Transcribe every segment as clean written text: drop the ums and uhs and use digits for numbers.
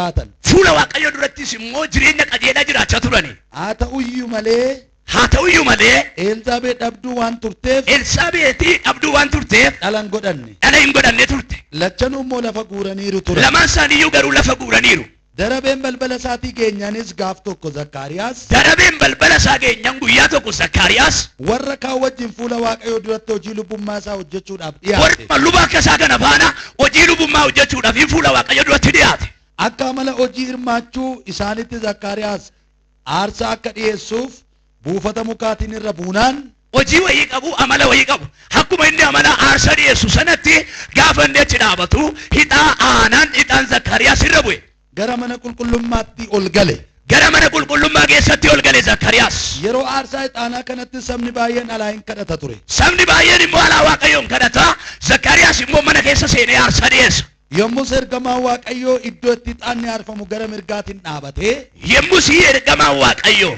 fuula waaqayyo durattis immoo jireenya qajeelaa jiraachaa turani. haa ta'uyyuu malee Elsaabeet dhabduu waan turteef dhala hin godhanne. dhala hin godhanne turte. Lachanuu immoo lafa guuraniiru ture. Lamaan isaaniiyyuu garuu lafa guuraniiru. Darabeen balbala isaatii geenyaanis gaaf tokko Zakkaariyaas Darabeen balbala isaa geenyaan guyyaa tokko Zakkaariyaas warra kaan wajjin fuula waaqayyoo duratti hojii lubbummaa isaa hojjechuudhaaf dhiyaate. warra luba akka isaa kana faana hojii lubbummaa hojjechuudhaaf fuula waaqayyo duratti dhiyaate. Akka amala hojii hirmaachuu isaanitti Zakkaariyaas aarsaa akka dhiyeessuuf buufata mukaatiin irra buunaan hojii wayii qabu amala wayii qabu akkuma inni amala aarsaa dhiyeessu sanatti gaafa inni achi dhaabatu hixaa aanaan hixaan Zakkaariyaas irra bu'e. gara mana qulqullummaatti ol gale. Gara mana qulqullummaa keessatti ol gale Zakkaariyaas. Yeroo aarsaa ixaanaa kanatti sabni baay'een alaa hin kadhata ture. Sabni baay'een immoo alaa waaqayyoon kadhata. Zakkaariyaas immoo mana keessa seenee aarsaa dhiyeessa. Yommus ergamaan waaqayyoo iddoo itti ixaanni aarfamu gara mirgaatiin dhaabatee yommus ergamaan waaqayyoo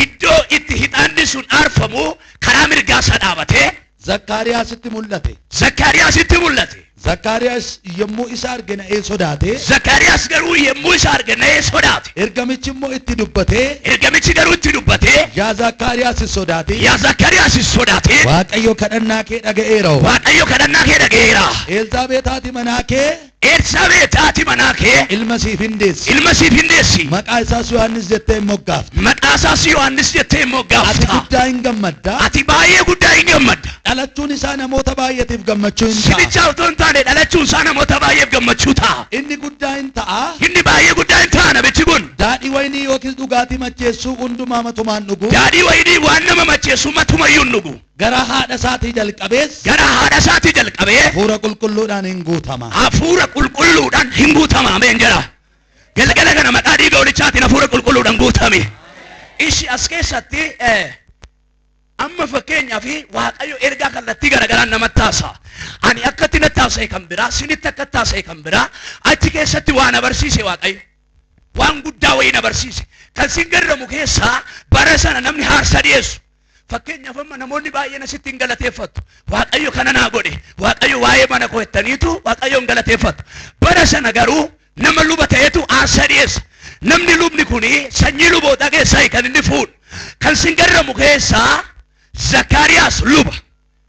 iddoo itti ixaanni sun aarfamu karaa mirgaa isaa dhaabatee Zakkaariyaasitti mul'ate. Zakkaariyaasitti mul'ate. Zakkaariyaas yommuu isa arge na'ee sodaate. Zakkaariyaas garuu yommuu isa arge na'ee sodaate. Ergamichi immoo itti dubbatee. Ergamichi garuu itti dubbatee. Yaa Zakkaariyaas sodaate. Yaa Zakkaariyaas sodaate. Waaqayyo kadhannaa kee dhaga'eera. Waaqayyo kadhannaa kee dhaga'eera. Elsaabeet haati manaa kee. Elsaabeet haati manaa kee. Ilma siif hin deessi. Ilma siif hin deessi. Maqaa isaas Yohaannis jettee hin moggaafta. Maqaa isaas Yohaannis jettee hin moggaafta. Ati guddaa hin gammadda. Ati baay'ee guddaa hin gammadda. Dhalachuun isaa namoota baay'eetiif gammachuu hin ta'a. Sibicha otoo hin taane dhalachuun isaa namoota baay'eef gammachuu ta'a. Inni guddaa hin ta'a. Inni baay'ee guddaa hin ta'a namichi kun. Daadhii wayinii yookiis dhugaatii macheessuu hundumaa matumaan dhugu. Daadhii wayinii waan nama macheessu matumayyuu hin dhugu. Gara haadha isaatii jalqabees. Gara haadha isaatii jalqabee. Hafuura qulqulluudhaan hin guutama. Hafuura qulqulluudhaan hin guutama. Ameen jedha. Galgala kana maqaa dhiiga holichaatiin hafuura qulqulluudhaan guutame. Ishi as keessatti amma fakkeenyaaf waaqayyo ergaa kallattii garagaraan namatti taasisa. Ani akkatti natti taasise kan biraa, sinitti akka taasise kan biraa, achi keessatti waan abarsiise waaqayyo. Waan guddaa wayii abarsiise. Kan sin garramu keessaa bara sana namni aarsaa dhiyeessu. Fakkeenyaaf amma namoonni baay'een asitti hin galateeffatu. Waaqayyo kana naa godhe. Waaqayyo waa'ee mana koo jettaniitu waaqayyo hin galateeffatu. Bara sana garuu nama luba ta'etu aarsaa dhiyeessa. Namni lubni kuni sanyii luboota keessaa kan inni fuudhu. Kan sin garramu keessaa Zakkaariyaas luba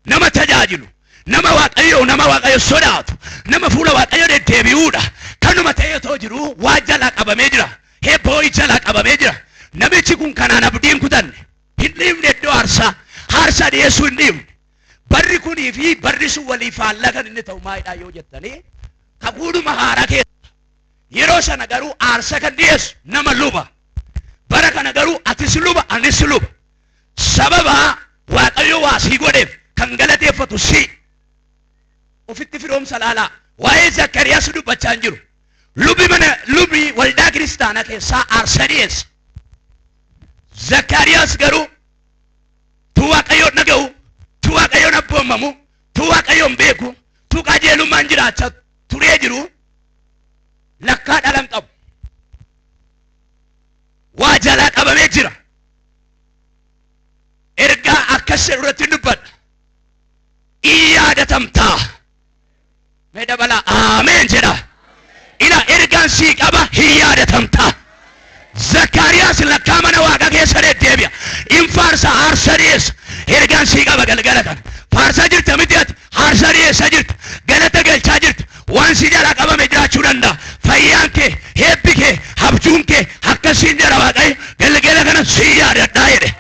nama tajaajilu. Nama waaqayyo sodaatu. Nama fuula waaqayyo deddeebi'uudha. Kanuma ta'ee otoo jiru waa jalaa qabamee jira. Hebboo jalaa qabamee jira. Namichi kun kanaan abdiin kutanne. Hin dhiifne iddoo aarsaa dhiyeessuu hin dhiifne. Barri kunii fi barri sun walii faallaa kan inni ta'u maayidhaa yoo jettanii kakuudhuma haaraa keessa. Yeroo sana garuu aarsaa kan dhiyeessu nama luba. Bara kana garuu atis luba anis luba. Sababa waaqayyo waa sii godheef kan galateeffatu si. Ofitti firoomsa laalaa. Waa'ee Zakkaariyaas dubbachaa hin jiru. Lubi waldaa kiristaanaa keessaa aarsaa dhiyeessa. Zakkaariyaas garuu tu waaqayyoon dhaga'u, tu waaqayyoon abboomamu, tu waaqayyoon beeku, tu qajeelummaan jiraachaa turee jiru lakkaa dhalan qabu. Waa jalaa qabamee jira. Ergaa akkas irratti dubbadha. Yaadatamtaa. Mee dabalaa ameen jedha. Ila ergaan sii qaba hin yaadatamtaa. Zakkaariyaas lakkaa mana waaqa keessa deddeebi'a. In faarsa aarsaa dhiyeessa. Ergaan sii qaba galgala kana. Faarsaa jirta miti ati aarsaa dhiyeessaa jirta. Galata galchaa jirta. Waan si jalaa qabame jiraachuu danda'a. Fayyaan kee, heebbi kee, abjuun kee akkasiin jira waaqayyo galgala kana sii yaadadhaa jedhe.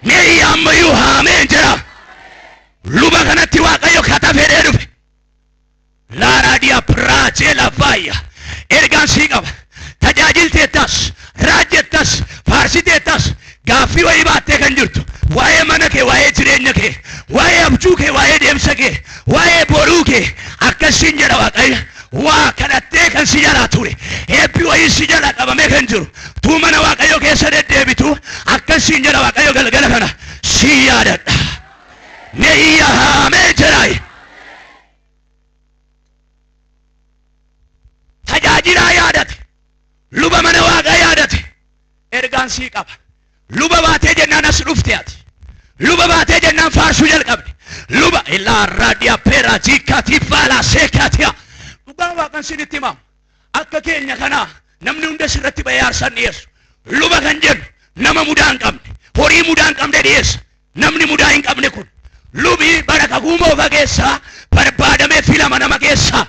Mee ammayyuu ameen jedha. Luba kanatti waaqayyo kata fedhee dhufe. Laaraadiyaa piraachee lafaayya. Ergaan sii qaba. Tajaajilteettas, raajjettas, faarsiteettas gaaffii wayii baattee kan jirtu. Waa'ee mana kee, waa'ee jireenya kee, waa'ee abjuu kee, waa'ee deemsa kee, waa'ee boruu kee akkasiin jedha waaqayyo. Waa kadhattee kan si jalaa ture. Eebbi wayii si jalaa qabamee kan jiru. Tuu mana waaqayyo keessa deddeebitu akkasiin jedha waaqayyo galgala kana si yaadadha. Mee yaamee jedhaayi. Tajaajilaa yaadate. Luba mana waaqaa yaadate. Ergaan sii qaba. Luba baatee jennaan as dhufte ati. Luba baatee jennaan faarsuu jalqabde. Luba illaa raadiyaa peeraa jiikaatii faalaa seekaatii. Dhugaan waaqan sinitti himamu. Akka keenya kanaa namni hunda sirratti bahee aarsaa dhiyeessu. Luba kan jennu nama mudaa hin qabne, horii mudaa hin qabne dhiyeessa. Namni mudaa hin qabne kun lubi bara kakuu moofa keessaa barbaadamee filama nama keessaa.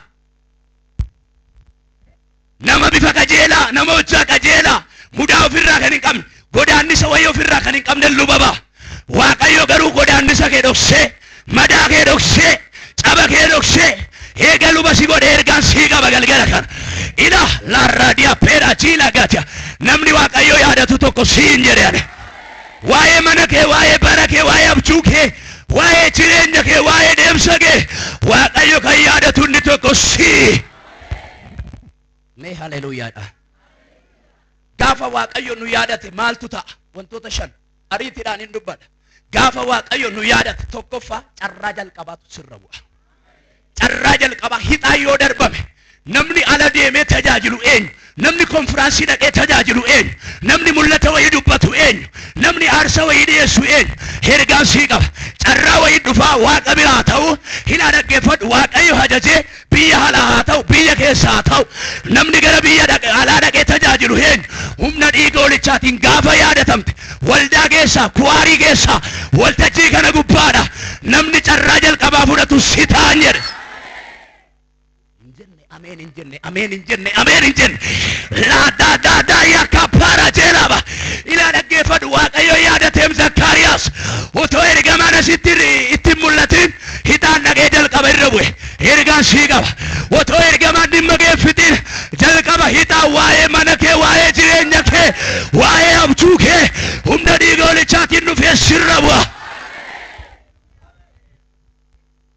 Nama bifa qajeelaa, nama hojjaa qajeelaa, mudaa ofirraa kan hin qabne, godaannisa wayii ofirraa kan hin qabne luba ba'a. Waaqayyo garuu godaannisa kee dhoksee, madaa kee dhoksee, caba kee dhoksee, eega luba si godhe ergaan sii qaba galgala kana. Ila laarraadiyaa peeraa jiila gatia. Namni Waaqayyo yaadatu tokko siin jedhe. Waa'ee mana kee, waa'ee bara kee, waa'ee abjuu kee, waa'ee jireenya kee, waa'ee deemsa kee, Waaqayyo kan yaadatu inni tokko sii. Mee haleluuyaadha. Gaafa Waaqayyo nu yaadate maaltu ta'a? Wantoota 5 ariitiidhaan hin dubbadha. Gaafa Waaqayyo nu yaadate tokkoffaa carraa jalqabaatu sirra bu'a. Carraa jalqabaa hixaa yoo darbame namni ala deemee tajaajilu eenyu? Namni konfiraansii dhaqee tajaajilu eenyu? Namni mul'ata wayii dubbatu eenyu? Namni aarsaa wayii dhiyeessu eenyu? Ergaan sii qaba. Carraa wayii dhufaa Waaqa biraa ta'u hin dhaggeeffadhu. Waaqayyo ajajee biyya alaa haa ta'u, biyya keessa haa ta'u, namni gara biyya alaa dhaqee tajaajilu eenyu? Humna dhiiga holichaatiin gaafa yaadatamte waldaa keessaa, kuwaarii keessaa, waltajjii kana gubbaadha namni carraa jalqabaa fudhatu si ta'an jedhe. Amen in jenne, amen in jenne, amen in jenne. La da ya kapara jelaba. Ila dhaggeeffadhu Waaqayyo yaadateem Zakkaariyaas otoo ergamaan asitti itti mul'atin hixaan dhaqee jalqaba irra bu'e. Ergaan sii qaba. Otoo ergamaan dhimma geeffitin jalqaba hixaa waa'ee mana kee, waa'ee jireenya kee, waa'ee abjuu kee humna dhiiga holichaatiin dhufee sirra bu'a.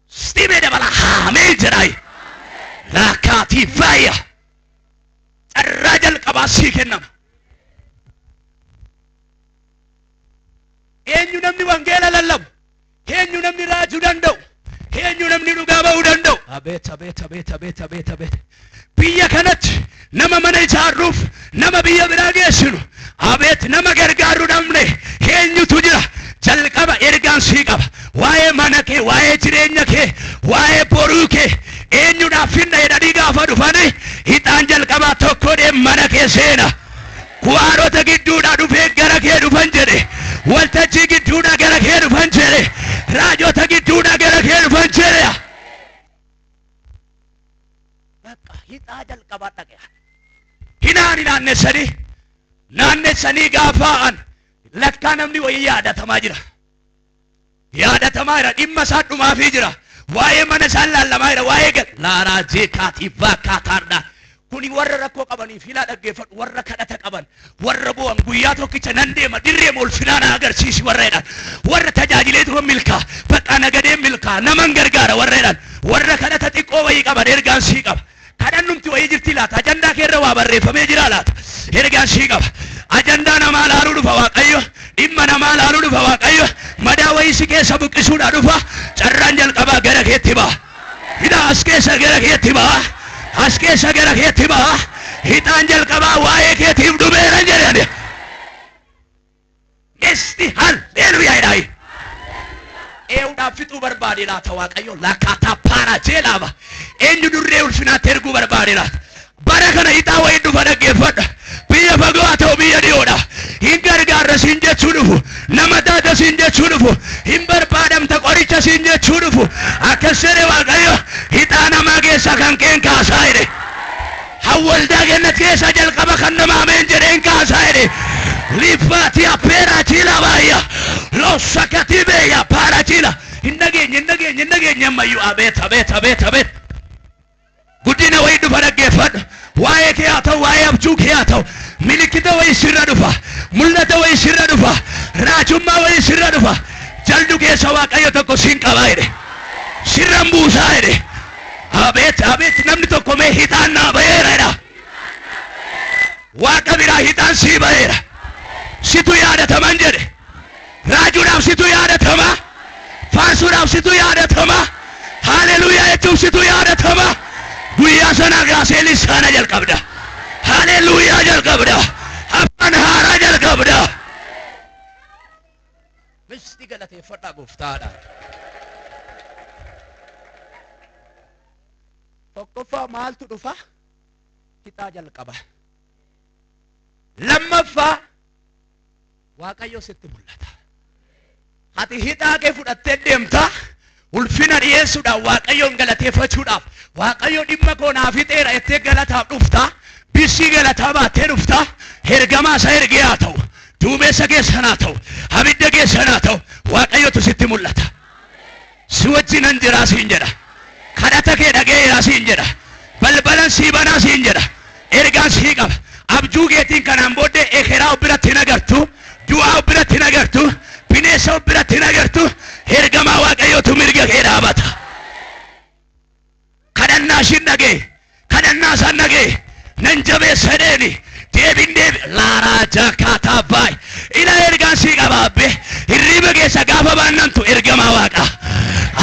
Stime dabala amen jedhaayi. Laakaatii faaya carraa jalqabaa sii kennama. Eenyu namni wangeela lallabu? Eenyu namni raajuu danda'u? Eenyu namni dhugaa ba'uu danda'u? Abeet. Biyya kanatti nama mana ijaarruuf, nama biyya biraa geessinu, abeet nama gargaaru dhabne eenyutu jira? Jalqaba ergaan sii qaba. Waa'ee mana kee, waa'ee jireenya kee, waa'ee boruu kee eenyudhaaf finna jedhanii gaafa dhufani hixaan jalqabaa tokko mana kee seena. Kuwaarota gidduudhaa dhufee gara kee dhufan jedhe. Waltajjii gidduudhaa gara kee dhufan jedhe. Raajota gidduudhaa gara kee dhufan jedhe. Hixaa jalqabaa dhaqe. Hinaan naannessanii gaafa'an lakkaa namni wayii yaadatamaa jira. Yaadatamaa jira, dhimma isaa dhumaafii jira. Waa'ee mana isaan laallamaa jira, waa'ee laaraa jeekaatii vaakkaataardha. Kuni warra rakkoo qabanii filaa dhaggeeffadhu, warra kadhata qaban, warra bu'an guyyaa tokkicha nan deema dirree moolfinaa na agarsiisi warra jedhan, warra tajaajilee turan milkaa, bakka nagadeen milkaa, naman gargaara warra jedhan, warra kadhata xiqqoo wayii qaban ergaan sii qaba. Kadhannumti wayii jirti laata? Ajandaa keerra waa barreeffamee jira laata? Ergaan sii qaba. Ajandaa namaa laaluu dhufa Waaqayyo, dhimma namaa laaluu dhufa Waaqayyo, madaa wayii si keessa buqqisuudha dhufa. Carraan jalqabaa gara keetti ba'a. Hidhaa as keessa gara keetti ba'a. As keessa gara keetti ba'a. Hidhaan jalqabaa waa'ee keetiif dhumeera jedhani. Esti halleluuyaa jedhaayi. Eewudhaaf fixuu barbaade laata Waaqayyo? Lakkaataa paara jeelaaba. Eenyu durree ulfinaatti erguu barbaade laata? Bara kana hixaa wayii dhufa dhaggeeffadha. Biyya fagoo haa ta'u biyya dhiyoodha. Hin gargaarra siin jechuu dhufu. Nama taata siin jechuu dhufu. Hin barbaadamta qoricha siin jechuu dhufu. Akkas jedhe Waaqayyo hixaa namaa keessa kan keen kaasaa jedhe. Hawwaldaa kennat keessa jalqaba kan nama ameen jedheen kaasaa jedhe. Lifaati appeeraa chiila baay'aa. Lossa katibeeya paara chiila. Hin dhageenye ammayyuu abeet. Guddina wayii dhufa dhaggeeffadhu. Waa'ee kee haa ta'u, waa'ee abjuu kee haa ta'u, milikkita wayii sirra dhufa, mul'ata wayii sirra dhufa, raajummaa wayii sirra dhufa. Jaldu keessa Waaqayyo tokko siin qabaa jedhe. Sirran buusaa jedhe. Abeet namni tokko mee hixaan naa ba'eera jedha. Waaqa biraa hixaan sii ba'eera. Situ yaadataman jedhe. Raajuudhaaf situ yaadatama. Faarsuudhaaf situ yaadatama. Haleluuyaa jechuuf situ yaadatama. Guyyaa sana kaasee lisaana jalqabda. Haleluuyaa jalqabda. Afaan haaraa jalqabda. Misti galateeffadhaa gooftaadha. Tokkoffaa maaltu dhufa? Hixaa jalqaba. waaqayyo sitti mul'ata. Ati hixaa kee fudhattee deemta ulfina dhiyeessuudhaaf waaqayyoon galateeffachuudhaaf waaqayyo dhimma koo naaf fixeera jettee galataaf dhufta. Bisii galataa baattee dhufta. Ergamaa isa ergee haa ta'u duumessa keessan haa ta'u abidda keessan haa ta'u waaqayyotu sitti mul'ata. Si wajjinan jiraa siin jedha. Kadhata kee dhaga'eeraa siin jedha. Balbalan sii banaa siin jedha. Ergaan sii qaba. Abjuu keetiin kanaan booddee ekeraa biratti hin agartu. Du'aa biratti hin agartu. Bineensa biratti hin agartu. Ergamaa waaqayyootu mirga kee dhaabata. Kadhannaa ishiin dhaga'e. Kadhannaa isaan dhaga'e. Nan jabeessa jedheeni. Deebiin laaraa jaakaataa baay'ee. Ila ergaan sii qaba abbe. Hirriba keessa gaafa baannantu ergamaa waaqaa.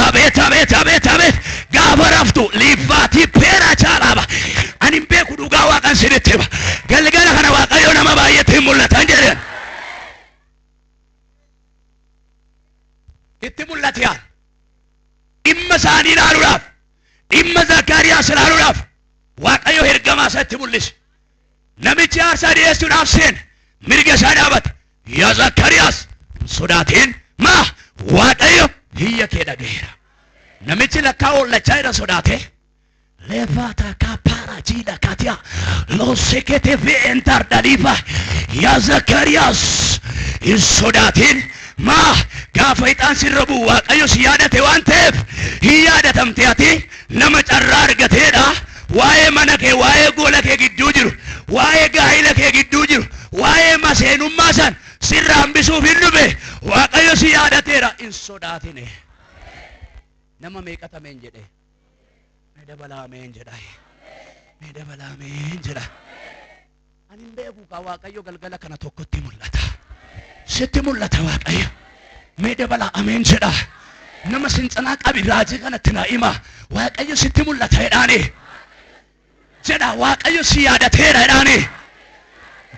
Abeet abeet abeet abeet. Gaafa raftu liiffaatii peeraa chaalaaba. Ani hin beeku dhugaa waaqan sinitti hima. Galgala kana waaqayyo nama baay'eetti hin mul'atan jedheen. Itti mul'ate yaa. Dhimma isaanii ilaaluudhaaf. Dhimma Zakkaariyaas ilaaluudhaaf. Waaqayyo ergamaa isatti mul'ise. Namichi aarsaa dhiyeessuudhaaf seen mirga isaa dhaabate. Yaa Zakkaariyaas sodaatiin maa waaqayyo iyya kee dhaga'eera. Namichi lakkaa ollachaa irra sodaate. Levaata kapaara jiidha katia losekete ve'entar dhaliifa. Yaa Zakkaariyaas hin sodaatiin maa gaafa ixaan sirra bu'u waaqayyo si yaadate waan ta'eef hin yaadatamte ati nama carraa argateedha. Waa'ee mana kee waa'ee gola kee gidduu jiru waa'ee gaa'ila kee gidduu jiru waa'ee maseenummaa san sirra hambisuuf hin dhufe waaqayyo si yaadateera hin sodaatine. Nama meeqatameen jedhe mee dabalaameen jedha mee dabalaameen jedha. Ani hin beeku kaa waaqayyo galgala kana tokkotti mul'ata. Sitti mul'ata waaqayyo mee dabalaameen jedha. Nama sinxanaa qabi raajii kanatti naa hima waaqayyo sitti mul'ata jedhaani. Jedha waaqayyo si yaadateera jedhaani.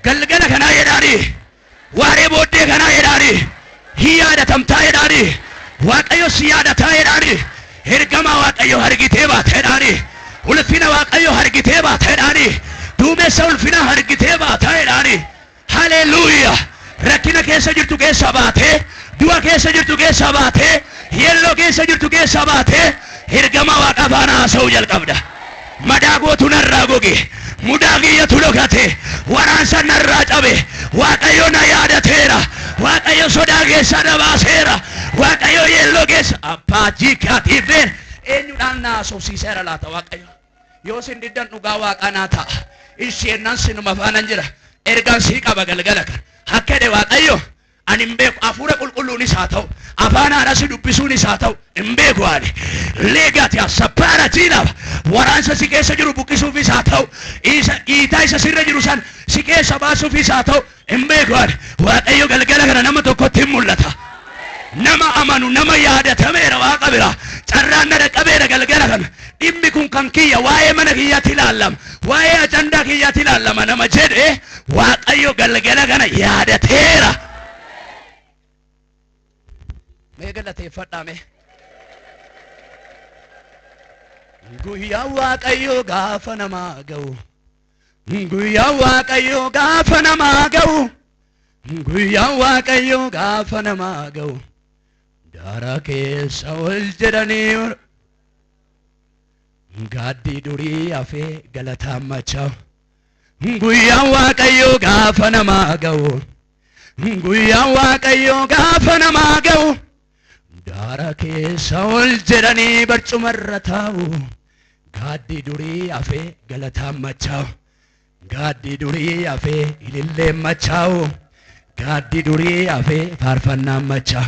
Galgala kanaa jedhaani. Waaree booddee kanaa jedhaani. Hin yaadatamtaa jedhaani. Waaqayyo si yaadataa jedhaani. Ergamaa waaqayyo argitee baata jedhaani. Ulfina waaqayyo argitee baata jedhaani. Duumessa ulfina argitee baata jedhaani. Haleluuyaa. Rakkina keessa jirtu keessa baatee du'a keessa jirtu keessa baatee yelloo keessa jirtu keessa baatee ergamaa waaqa faana haasa'uu jalqabda. Madaa gootu narraa goge mudaa kiyyatu dhokate waraansa narraa cabe waaqayyo na yaadateera. Waaqayyo sodaa keessa na baaseera. Waaqayyo yelloo keessa abbaajii kaatiifeen eenyudhaan na haasofsiiseera laata waaqayyo. Yoo sin diddan dhugaa waaqaa naa ta'a. Isheennan sinuma faanan jira. Ergaan sii qaba galgala kan. Akka jedhe waaqayyo ani hin beeku hafuura qulqulluunis haa ta'u afaan haadhasi dubbisuunis haa ta'u hin beeku ani. Leegati asabbaara jiidhaaf waraansa si keessa jiru buqqisuufis haa ta'u dhiitaa isa sirra jiru san si keessa baasuufis haa ta'u hin beeku ani. Waaqayyo galgala kana nama tokkotti hin mul'ata. Nama amanu nama yaadatameera waaqa bira. Carraan na dhaqqabeera galgala kana. Dhimmi kun kan kiyya waa'ee mana kiyyaatti ilaallama. Waa'ee ajandaa kiyyaatti ilaallama nama jedhe waaqayyo galgala kana yaadateera. Mee galateeffadhaame. Guyyaa waaqayyo gaafa namaa ga'u. Guyyaa waaqayyo gaafa namaa ga'u. Guyyaa waaqayyo gaafa namaa ga'u. Daara keessa ol jedhanii gaaddi durii hafee galatammachaa. Guyyaa waaqayyo gaafa namaa ga'u. Guyyaa waaqayyo gaafa namaa ga'u. Daara keessa ol jedhanii barcumarra taa'u. Gaaddi durii hafee galatammachaa. Gaaddi durii hafee ililleemmachaa. Gaaddi durii hafee faarfannammachaa.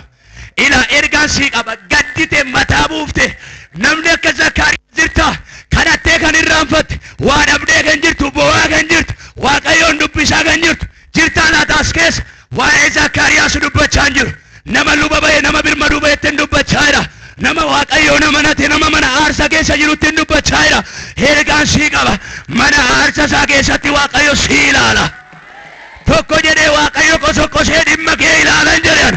Ila ergaan sii qaba gaddite mataa buufte namni akka Zakkaariyaas jirta kadhattee kan irraanfatte waa dhabdee kan jirtu bo'aa kan jirtu waaqayyoon dubbisaa kan jirtu jirtaa laata as keessa waa'ee Zakkaariyaas dubbachaa jiru. Nama luba ba'e nama birmaduu ba'etti dubbachaa jira. Nama waaqayyoo nama nate nama mana aarsaa keessa jirutti dubbachaa jira. Ergaan sii qaba mana aarsaa isaa keessatti waaqayyo sii ilaala. Tokko jedhee waaqayyo qosoqosee dhimma kee ilaalan jedhan.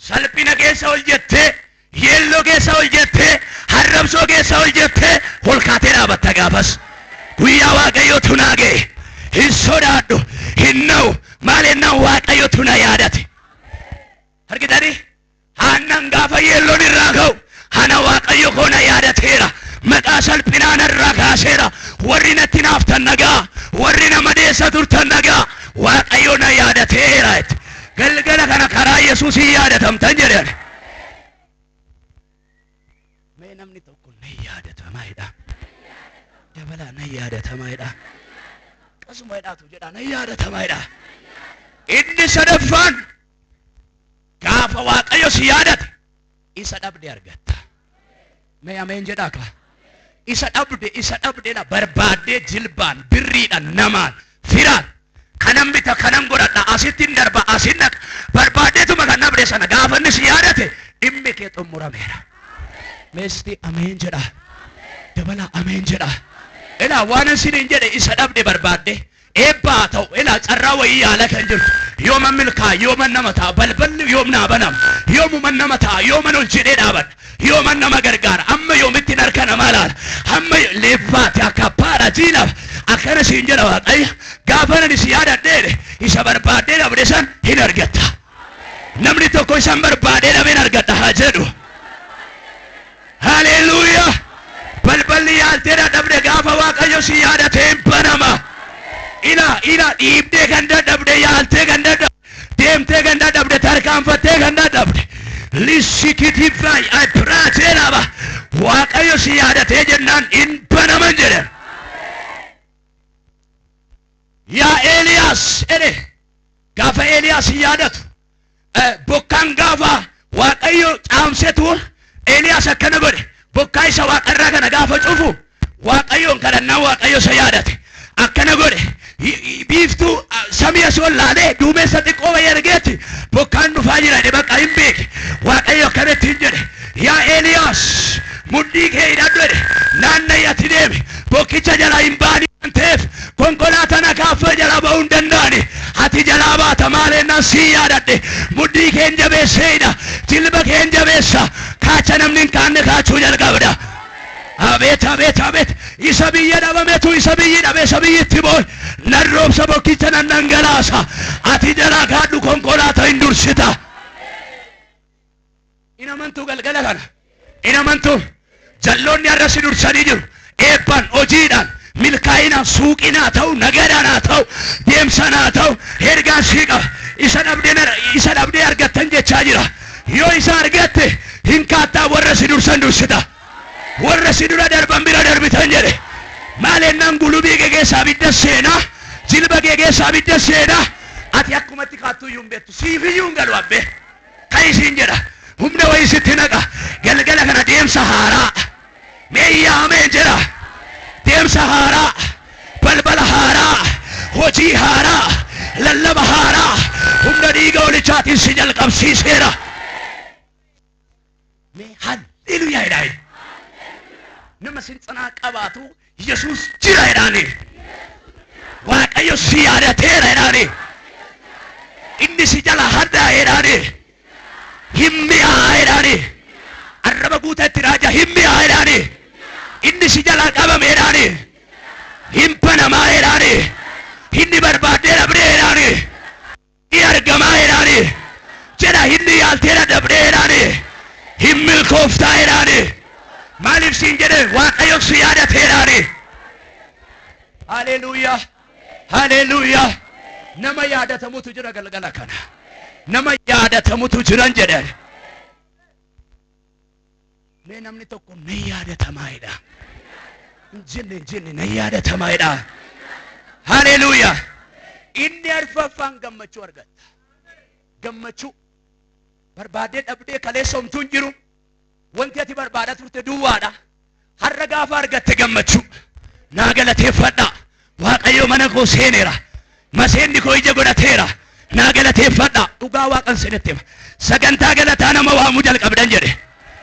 Salphina keessa ol jettee yelloo keessa ol jettee harrabsoo keessa ol jettee ol kaatee dhaabatta gaafas. Guyyaa waaqayyootu naa ga'e hin sodaadhu hin na'u maalenna waaqayyotu na yaadate argitanii aannan gaafa yeelloon irraa ka'u ana waaqayyo koo na yaadateera maqaa salphinaan irraa kaaseera warri natti naaftan nagaa warri nama deessa turtan nagaa waaqayyo na yaadateera galgala kana karaa Yesuusii yaadatamtan jedhan mee namni tokko na yaadatamaa dabalaa na yaadatamaa qasuma jedhaatu jedha na yaadatamaa inni sadaffaan gaafa waaqayyo si yaadate isa dhabde argatta mee ameen jedhaa ka isa dhabde na barbaadee jilbaan birriidhaan namaan firaan kanan bita kanan godhadha asittiin darba asin naqa barbaadeetuma kan dhabde sana gaafa inni si yaadate dhimmi kee xumurameera meesti ameen jedha dabalaa ameen jedha ilaa waan isiniin jedhe isa dhabde barbaadde eebbaa ta'u ilaa carraa wayii yaala kan jirtu yooma milkaa yooma nama ta'a balballi yoomnaa banam yoomuma nama ta'a yooma ol jedhee dhaabadha yooma nama gargaara amma yoomitti harka namaa laala amma leeffaati akka paara jiinaaf akkana siin jedha waaqayyo gaafa nan si yaadadheedhe isa barbaadee dhabde san hin argatta namni tokko isan barbaadee dhabe hin argatta haa jedhu haleluuyaa balballi yaaltee dhabde gaafa waaqayyo si yaadate hin banama ila dhiibdee kan dadhabde yaaltee kan dadhabde deemtee kan dadhabde tarkaanfattee kan dadhabde lissikitifay abraateeraba waaqayyo si yaadatee jennaan hin banaman jedhan yaa Eeliyaas jedhe gaafa Eeliyaas yaadatu bokkaan gaafa waaqayyo caamsetu Eeliyaas akkana godhe bokkaa isa waaqarraa kana gaafa cufu waaqayyoon kadhannaa waaqayyo isa yaadate akkana godhe biiftuu samii asii ol laalee duumessa xiqqoo wayii argeetti bokkaan dhufaa jira jedhe bakka hin beeke waaqayyo akkanatti hin jedhe yaa Eeliyaas mudhii kee hidhadhu jedhe naanna'ii deemi bokkicha jalaa hin baani waan ta'eef konkolaataan akaaffee jalaa ba'uu hin danda'ani ati jalaa baata maalennaan sii yaadadhe mudhii kee hin jabeessee hidha jilba kee hin jabeessa kaacha namni hin kaanne kaachuu jalqabda abeet abeet abeet isa biyya dhabametu isa biyyi dhabe isa biyyitti booy nan roobsa bokkicha nan dhangalaasa ati jalaa kaadhu konkolaataa hin dursita inamantuu galgala kana inamantuu jalloonni har'a si dursanii jiru eebban hojiidhaan milkaa'inaan suuqinaa ta'u nagaadhaan ta'u deemsanaa ta'u ergaan sii qaba isa dhabdee argattan jechaa jira yoo isa argatte hin kaattaa warra si dursan dursita warra si dura darban bira darbitan jedhe maalennaan gulubii kee keessaa abidda seenaa jilba kee keessaa abidda seenaa ati akkumatti kaattuu iyyuu hin beektu siif iyyuu hin galu abbe kan isiin jedha humna wayii sitti naqa galgala kana deemsa haaraa meeyyaa ameen jedha deemsa haaraa balbala haaraa hojii haaraa lallaba haaraa humna dhiiga olichaatiin si jalqabsiiseera mee halleluuyaa jedhaa nama sin tsanaa qabaatu Yesuus jira jedhaani waaqayyo si yaadateera jedhaani inni si jala haddaa jedhaani himmi'aa jedhaani arraba guutatti raaja himmi'aa jedhaani inni si jala qabame jedhaani hin banamaa jedhaani inni barbaadee dhabdee jedhaani ni argamaa jedhaani jedha inni yaaltee dadhabdee jedhaani hin milkooftaa jedhaani maaliif siin jedhe waaqayyo si yaadateeraani haleluuyaa haleluuyaa nama yaadatamutu jira galgala kana nama yaadatamutu jiran jedhe mee namni tokko na yaadatamaa jinni na yaadatamaa haleluuyaa inni arfaffaan gammachuu argatta gammachuu barbaadee dhabdee kaleessa homtuu hin jiru wanti ati barbaada turte duwwaadha har'a gaafa argatte gammachuu naa galateeffadha waaqayyo mana koo seeneera maseenni koo ija godhateera naa galateeffadha dhugaa waaqan seenetti sagantaa galataa nama waamuu jalqabdan jedhe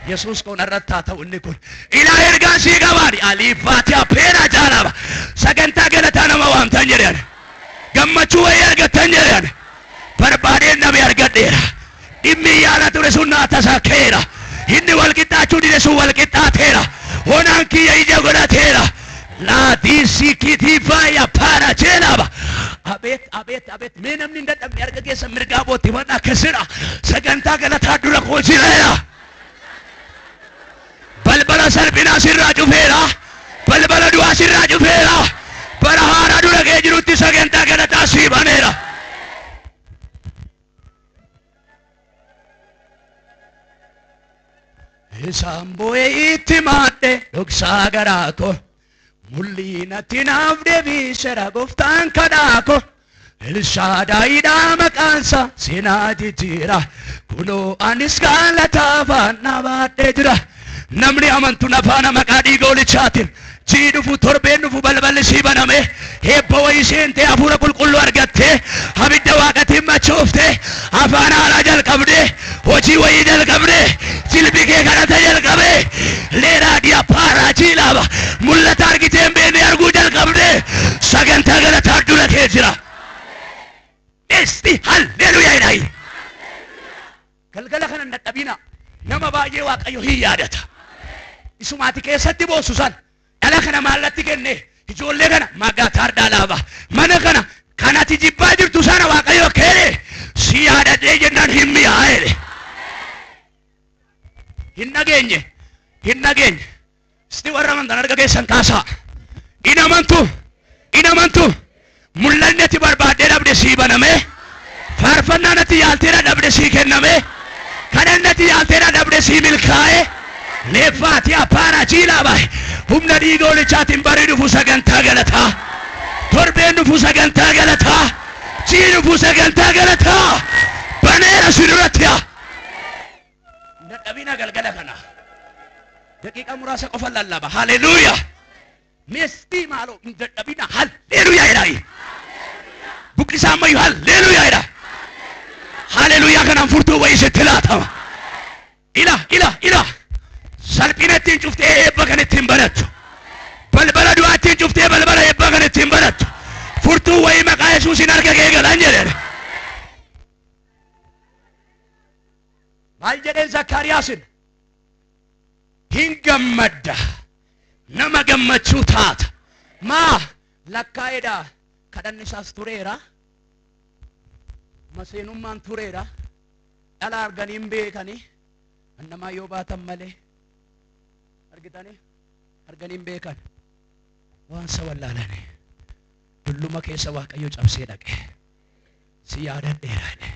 Yesuus kun irratti haa ta'u inni kun ilaa ergaan sii qabaani aliifaati appeena jaalaba sagantaa galataa nama waamtan jedhan gammachuu wayii argattan jedhan barbaadeen nabi argadheera dhimmi yaala ture sun naa tasakkeera inni walqixxaachuu dide sun walqixxaateera honaan kiyya ija godhateera laatiisi kitifaya para chelaba Abet mee namni hin dadhabne harka keessa mirgaa bootti himadhaa keessadha sagantaa galataa dura koo jireera balbala salphinaa sirraa cufeera balbala du'aa sirraa cufeera bara haaraa dura kee jirutti sagantaa galataa sii baneera. Isaan boo'ee itti maadhe dhoksaa garaa koo mul'inatti naaf deebiseera gooftaan kadhaa koo Elshaadaayidhaa maqaansa seenaa jijjiira kunoo anis galataa faana baadhee jira namni amantu nafaana maqaa dhiiga Hoolichaatiin jii dhufu torbeen dhufu balballi sii baname eebba wayii seentee hafuura qulqulluu argattee abidda waaqatiin machooftee afaan haaraa jalqabdee hojii wayii jalqabdee jilbi kee kadhata jalqabee leeraa dhiya paaraa jiilaaba mul'ata argiteen beene arguu jalqabdee sagantaa galataa dura kee jira. Esti halleluuyaa jedhayi. Galgala kana dadhabina nama baay'ee Waaqayyo hin yaadata. Isumaati keessatti boossusan dhala kana maallatti kenne ijoollee kana maqaa taardaa laaba mana kana kanati jibbaa jirtu sana Waaqayyo keere si yaadadhee jennaan hin mi'aa'e. Hin nageenye isti warra amantan harka keessan kaasaa in amantu mul'anni ati barbaaddee dhabde sii baname faarfannaan ati yaalteedha dhabde sii kenname kadhanni ati yaalteedha dhabde sii milkaa'e leeffaati appaara jiilaaba humna dhiiga Hoolichaatiin barii dhufu sagantaa galataa torbeen dhufu sagantaa galataa jii dhufu sagantaa galataa baneera si duratti dadhabina galgala kana daqiiqa muraasa qofa lallaba haleluuyaa Mesti malo dadhabina haleluuyaa jedhayi buqqisaa ammayyuu haleluuyaa jedha haleluuyaa kanaan furtuu wayii sitti laatama ila salphina ittiin cuftee eebba kan ittiin banattu balbala du'aa ittiin cuftee balbala eebba kan ittiin banattu furtuu wayii maqaa Yesuusiin harka kee galan jedheen maal jedheen Zakkaariyaasin hin gammadda nama gammachuu taata maa lakkaa'eedha kadhanni isaas tureera maseenummaan tureera dhala arganii hin beekanii annamaa yoo baatan malee argitanii arganii hin beekan waan isa wallaalanii dulluma keessa Waaqayyo cabsee dhaqe si yaadadheera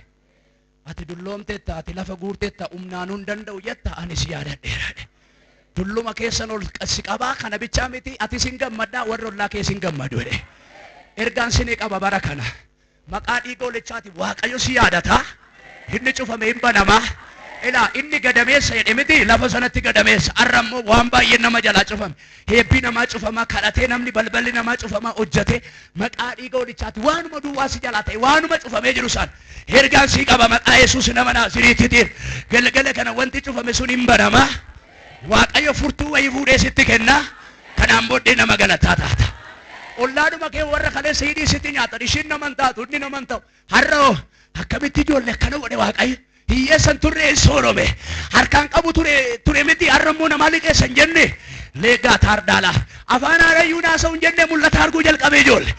ati dulloomteetta ati lafa guurteetta humnaan hin danda'u jetta ani si yaadadheera dulluma keessan ol si qabaa kana bichaa miti ati sin gammaddaa warri ollaa kee sin gammadu jedhe ergaan sinii qaba bara kana maqaa dhiiga Hoolichaatiin Waaqayyo si yaadataa inni cufame hin banamaa ilaa inni gadameessa jedhe miti lafa sanatti gadameessa arrammoo waan baay'ee nama jalaa cufame heebbii namaa cufamaa kadhatee namni balballi namaa cufamaa hojjate maqaa dhiiga Hoolichaatiin waanuma duwwaa si jalaa ta'e waanuma cufamee jiru san ergaan sii qaba maqaa Yesuus nama Naaziriitiitiin galgala kana wanti cufame sun hin banamaa Waaqayyo furtuu wayii fuudhee sitti kenna kanaan booddee nama galataa taata ollaadhuma kee warra kaleessa hidhii sitti nyaatan ishiin naman taatu inni naman ta'u har'oo akkamitti ijoollee akkana godhe Waaqayyo hiyyeessan turre hin soorome harkaan qabu ture miti har'ammoo namaa liqeessan jenne leegaa taardaala afaan haarayyuu naasa'u hin jenne mul'ata arguu jalqabe ijoollee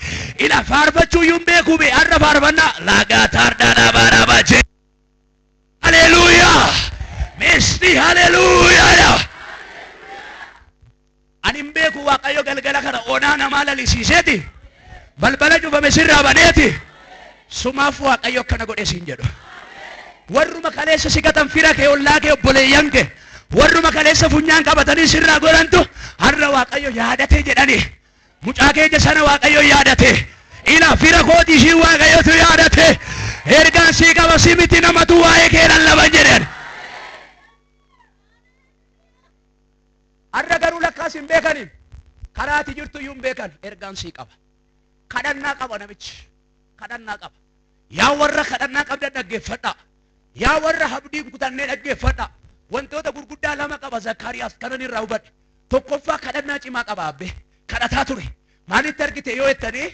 ila faarfachuu iyyuu hin beekuu be har'a faarfannaa laagaa taardaalaa baaraabaa jee haleluuyaa Mesti haleluuyaa ani hin beeku Waaqayyo galgala kana onaa namaa lalisiiseeti balbala cufame sirraa baneeti sumaaf Waaqayyo akkana godhe siin jedhu warruma kaleessa si gatan fira kee ollaa kee obboleeyyan kee warruma kaleessa funyaan qabatanii sirraa godhantu har'a Waaqayyo yaadate jedhani mucaa keenya sana Waaqayyo yaadate ila fira kooti ishii Waaqayyotu yaadate ergaan sii qaba si miti namatu waa'ee kee lallaban jedhan har'a garuu lakkaas hin beekanin karaati jirtu iyyuu hin beekan ergaan sii qaba kadhannaa qaba namichi kadhannaa qaba yaa warra kadhannaa qabda dhaggeeffadha yaa warra abdii kutannee dhaggeeffadha wantoota gurguddaa lama qaba Zakkaariyaas kanan irraa hubadhe tokkoffaa kadhannaa cimaa qaba abbe kadhataa ture maalitti argite yoo jettanii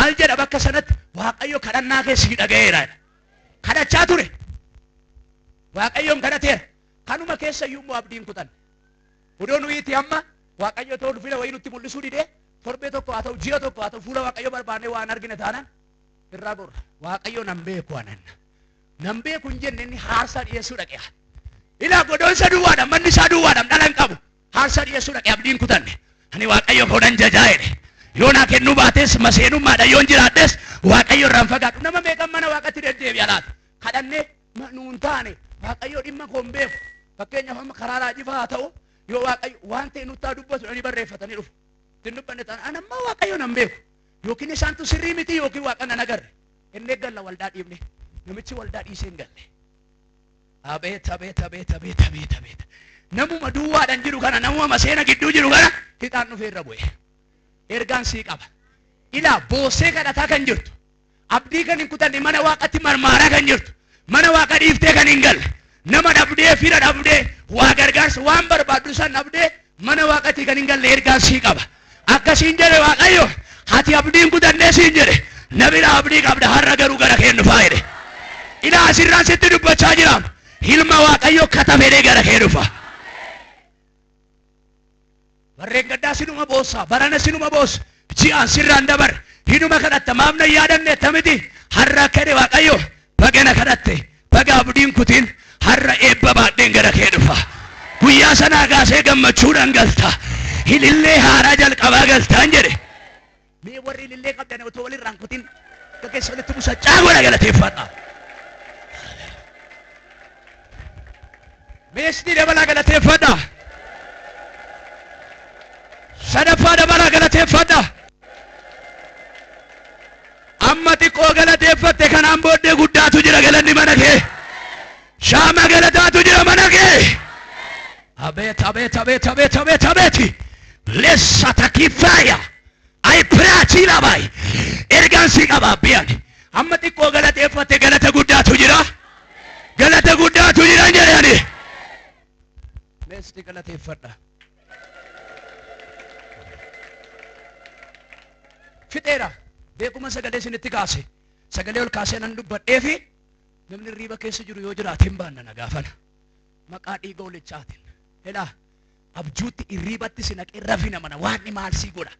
maal jedha bakka sanatti Waaqayyo kadhannaa kee sii dhaga'eera kadhachaa ture Waaqayyoon kadhateera kanuma keessa iyyuu immoo abdiin kutanne Udo nuyiiti amma Waaqayyo ta'uu fila wayii nutti mul'isuu didee torbee tokko haa ta'u ji'a tokko haa ta'u fuula Waaqayyo barbaannee waan argine taanaan irraa gorra waaqayyo nan beeku anan nan beeku hin jenne inni haarsaa dhiyeessuu dhaqe ilaa godoonsa duwwaadhaan manni isaa duwwaadhaan dhalan qabu haarsaa dhiyeessuu dhaqe abdiin kutanne ani waaqayyo koodhan jajaa jedhe yoo naa kennuu baates maseenummaadha yoon jiraadhes waaqayyo irraan fagaadhu nama meeqan mana waaqatti deddeebi'a laata kadhannee nuun taane waaqayyo dhimma koon beeku fakkeenyaaf amma karaa raajifaa haa ta'u yoo waaqayyo waan ta'e nuttaa dubbatu dhanii barreeffatanii dhufu ittiin dubbanne ta'an anammaa waaqayyo nan beeku yookiin isaantu sirrii miti yookiin waaqa nan agarre inni galla waldaa dhiibne namichi waldaa dhiisee hin galle abeet namuma duwwaadhaan jiru kana namuma maseena gidduu jiru kana hixaan dhufee irra bu'e ergaan sii qaba ilaa boosee kadhataa kan jirtu abdii kan hin kutanne mana waaqatti marmaaraa kan jirtu mana waaqa dhiiftee kan hin galle nama dhabdee fira dhabdee waa gargaarsa waan barbaaddu san dhabdee mana waaqatti kan hin galle ergaan sii qaba akkasiin jedhe waaqayyo hati abdiin kutannee siin jedhe nabira abdii qabda har'a garuu gara kee dhufaa jedhe ilaa asirraan sitti dubbachaa jiraam ilma waaqayyo katafedhee gara kee dhufa warreen gaddaa sinuma boossa barana sinuma boossa ji'aan sirraan dabar hinuma kadhatta maafna yaadanne tamiti har'a kedhe waaqayyo bagana kadhatte baga abdiin kutiin har'a eebba baadheen gara kee dhufa guyyaa sanaa kaasee gammachuudhaan galta ilillee haaraa jalqabaa galtaan jedhe mee warri ilillee qabdan otoo walirraan kutiin gaggeessa walitti buusa caagoodha galateeffadha meesni dabalaa galateeffadha sadaffaa dabalaa galateeffadha amma xiqqoo galateeffatte kanaan booddee guddaatu jira galanni mana kee shaama galataatu jira mana kee abeet lessatakifaya ay piraachila bay ergaan si qaba biyan amma xiqqoo galateeffatte galata guddaatu jira jedhani meesni galateeffadha fixeera beekuma sagalee isinitti kaase sagalee ol kaasee nan dubbadheefi namni riiba keessa jiru yoo jiraate hin baanna na gaafana maqaa dhiiga olichaatiin elaa abjuutti irriibatti si naqee rafina mana waan maal sii godha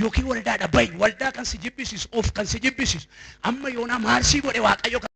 yookiin waldaadha bayi waldaa kan si jibbisiisu of kan si jibbisiisu amma yoonaa maal sii godhe waaqayyo